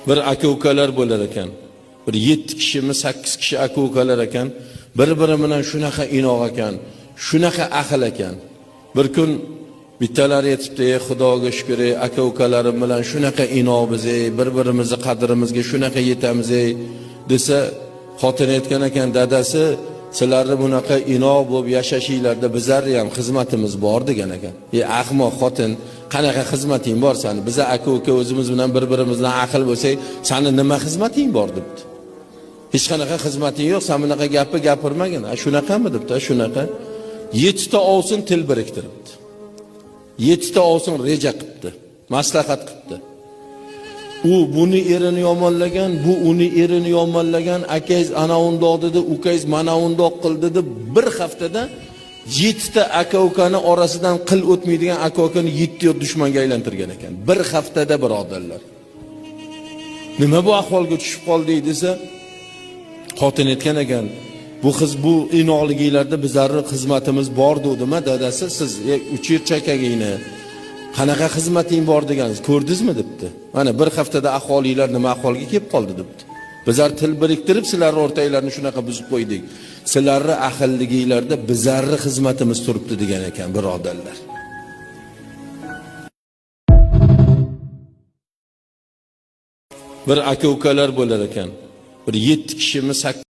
Bir aka-ukalar bo'lar ekan. Bir 7 kishimi, 8 kishi aka-ukalar ekan. Bir-biri bilan shunaqa inoq ekan, shunaqa ahil ekan. Bir kun bittalar aytibdi, Xudoga shukr, aka-ukalarim bilan shunaqa inoq biz, bir-birimizni qadrimizga shunaqa yetamiz desa, xotin aytgan ekan, dadasi, sizlarni bunaqa inoq bo'lib yashashinglarda bizlarni ham xizmatimiz bor degan ekan. Ahmoq xotin, qanaqa xizmating bor seni? Biz aka-uka o'zimiz bilan bir-birimizdan aql bo'lsak, seni nima xizmating bor debdi. Hech qanaqa xizmating yo'q, sen bunaqa gapni gapirmagin. Shunaqami debdi, shunaqa. 7 ta ovsin til biriktiribdi. 7 ta ovsin reja qilibdi, maslahat qilibdi. U buni erini yomonlagan, bu uni erini yomonlagan, akangiz ana undoq dedi, ukangiz mana undoq qildi deb bir haftada 7 ta aka-ukani orasidan qil o'tmaydigan aka-ukani 7 ta dushmanga aylantirgan ekan. Bir haftada birodarlar. Nima bu ahvolga tushib qoldik desa, xotin aytgan ekan, bu qiz bu inoqliginglarda bizlarning xizmatimiz bor dedimi, dadasi, siz 3 yil chakagingni qanaqa xizmating bor deganingiz ko'rdingizmi debdi. Mana bir haftada ahvolinglar nima ahvolga kelib qoldi debdi. Bizlar til biriktirib sizlarning o'rtanglarni shunaqa buzib qo'ydik. Sizlarning ahilliginglarda bizlarning xizmatimiz turibdi degan ekan, birodarlar. Bir aka-ukalar bo'lar ekan. Bir 7 kishimi, 8